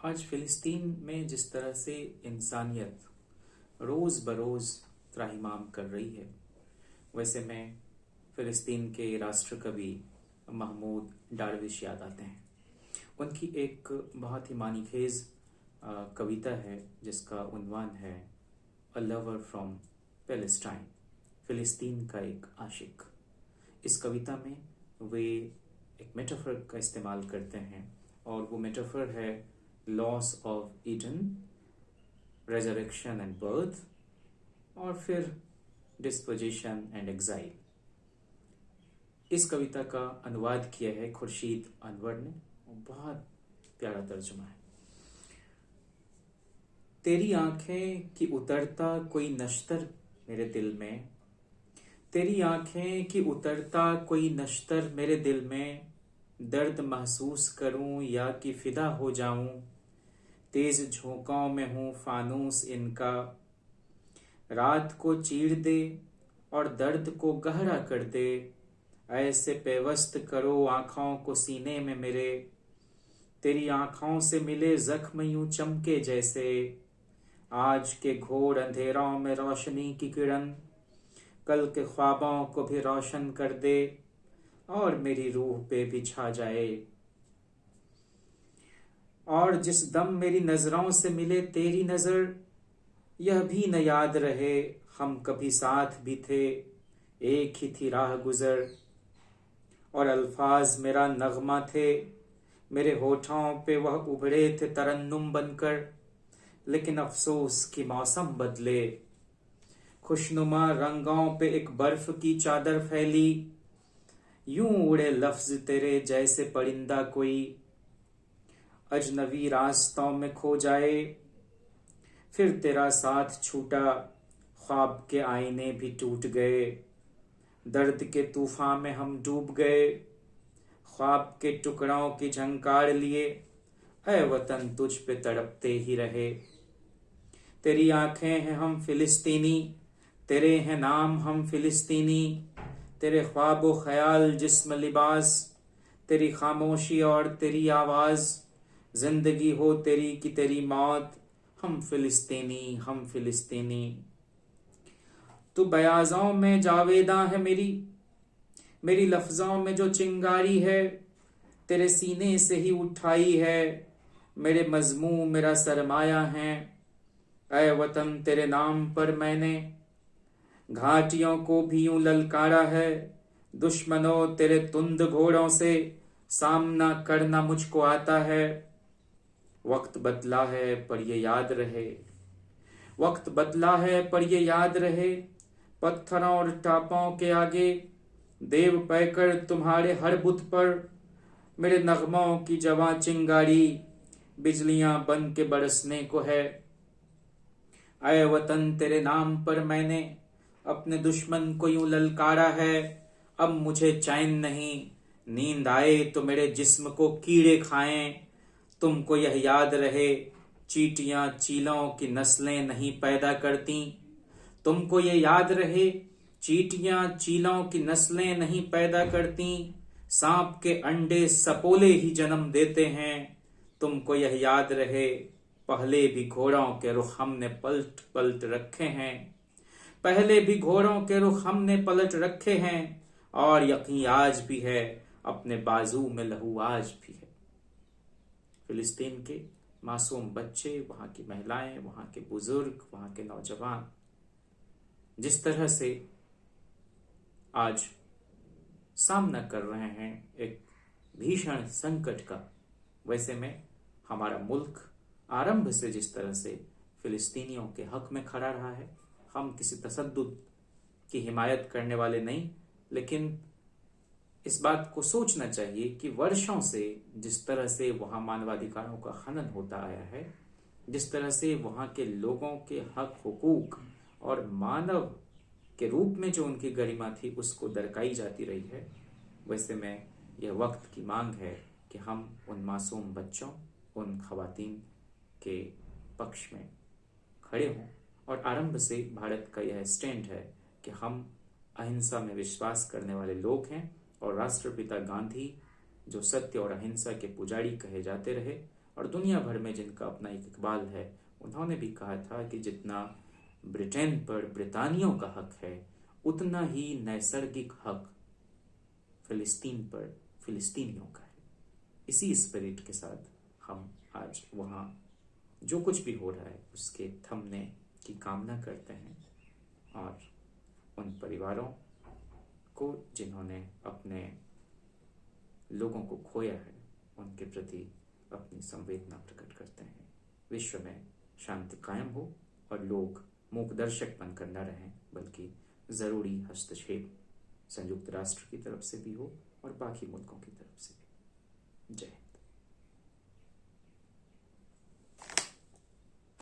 आज फिलिस्तीन में जिस तरह से इंसानियत रोज़ बरोज़ त्राहिमाम कर रही है, वैसे में फिलिस्तीन के राष्ट्र कवि महमूद डारविश याद आते हैं। उनकी एक बहुत ही मानीखेज कविता है जिसका उन्वान है अ लवर फ्रॉम पैलेस्टाइन, फिलिस्तीन का एक आशिक। इस कविता में वे एक मेटाफर का इस्तेमाल करते हैं और वो मेटाफर है loss of Eden, resurrection and birth, और फिर डिस्पोजिशन एंड एग्जाइल। इस कविता का अनुवाद किया है खुर्शीद अनवर ने और बहुत प्यारा तर्जुमा है। तेरी आंखें कि उतरता कोई नश्तर मेरे दिल में, तेरी आंखें कि उतरता कोई नश्तर मेरे दिल में, दर्द महसूस करूं या कि फिदा हो जाऊं, तेज झोंकों में हूं फानूस इनका, रात को चीर दे और दर्द को गहरा कर दे, ऐसे पेवस्त करो आंखों को सीने में मेरे, तेरी आंखों से मिले जख्म यूं चमके जैसे, आज के घोर अंधेरों में रोशनी की किरण, कल के ख्वाबों को भी रोशन कर दे और मेरी रूह पे भी छा जाए। और जिस दम मेरी नजरों से मिले तेरी नजर, यह भी न याद रहे हम कभी साथ भी थे, एक ही थी राह गुजर, और अल्फाज मेरा नगमा थे, मेरे होठों पे वह उभरे थे तरन्नुम बनकर, लेकिन अफसोस की मौसम बदले, खुशनुमा रंगों पे एक बर्फ की चादर फैली, यूं उड़े लफ्ज तेरे जैसे परिंदा कोई, अजनबी रास्तों में खो जाए, फिर तेरा साथ छूटा, ख्वाब के आईने भी टूट गए, दर्द के तूफान में हम डूब गए, ख्वाब के टुकड़ों की झंकार लिए, ऐ वतन तुझ पे तड़पते ही रहे। तेरी आंखें हैं हम फिलिस्तीनी, तेरे हैं नाम हम फिलिस्तीनी, तेरे ख्वाबो ख्याल जिस्म लिबास, तेरी खामोशी और तेरी आवाज, जिंदगी हो तेरी की तेरी मौत, हम फिलिस्तीनी हम फिलिस्तीनी। तू बयाज़ों में जावेदा है मेरी लफ्जों में जो चिंगारी है, तेरे सीने से ही उठाई है, मेरे मजमू मेरा सरमाया है, ऐ वतन तेरे नाम पर मैंने घाटियों को भी यूं ललकारा है, दुश्मनों तेरे तुंद घोड़ों से सामना करना मुझको आता है। वक्त बदला है पर ये याद रहे, वक्त बदला है पर ये याद रहे, पत्थरों और टापों के आगे देव पैकर तुम्हारे हर बुत पर, मेरे नगमों की जवां चिंगारी बिजलियां बन के बरसने को है। आए वतन तेरे नाम पर मैंने अपने दुश्मन को यूं ललकारा है, अब मुझे चैन नहीं, नींद आए तो मेरे जिस्म को कीड़े खाएं, तुमको यह याद रहे चींटियां चीलों की नस्लें नहीं पैदा करती, तुमको यह याद रहे चींटियां चीलों की नस्लें नहीं पैदा करती, सांप के अंडे सपोले ही जन्म देते हैं, तुमको यह याद रहे पहले भी घोड़ों के रुख हमने पलट पलट रखे हैं, पहले भी घोड़ों के रुख हमने पलट रखे हैं, और यकीन आज भी है अपने बाजू में लहू आज भी है। फिलिस्तीन के मासूम बच्चे, वहां की महिलाएं, वहां के बुजुर्ग, वहां के नौजवान जिस तरह से आज सामना कर रहे हैं एक भीषण संकट का, वैसे में हमारा मुल्क आरंभ से जिस तरह से फिलिस्तीनियों के हक में खड़ा रहा है, हम किसी तसद्दुद की हिमायत करने वाले नहीं, लेकिन इस बात को सोचना चाहिए कि वर्षों से जिस तरह से वहां मानवाधिकारों का हनन होता आया है, जिस तरह से वहां के लोगों के हक हुकूक और मानव के रूप में जो उनकी गरिमा थी उसको दरकाई जाती रही है, वैसे में यह वक्त की मांग है कि हम उन मासूम बच्चों, उन खवातीन के पक्ष में खड़े हों। और आरंभ से भारत का यह स्टैंड है कि हम अहिंसा में विश्वास करने वाले लोग हैं, और राष्ट्रपिता गांधी जो सत्य और अहिंसा के पुजारी कहे जाते रहे, और दुनिया भर में जिनका अपना एक इकबाल है, उन्होंने भी कहा था कि जितना ब्रिटेन पर ब्रितानियों का हक है, उतना ही नैसर्गिक हक फिलिस्तीन पर फिलिस्तीनियों का है। इसी स्पिरिट के साथ हम आज वहाँ जो कुछ भी हो रहा है उसके थमने की कामना करते हैं, और उन परिवारों को जिन्होंने अपने लोगों को खोया है उनके प्रति अपनी संवेदना प्रकट करते हैं। विश्व में शांति कायम हो और लोग मूकदर्शक बनकर न रहें, बल्कि ज़रूरी हस्तक्षेप संयुक्त राष्ट्र की तरफ से भी हो और बाकी मुल्कों की तरफ से भी। जय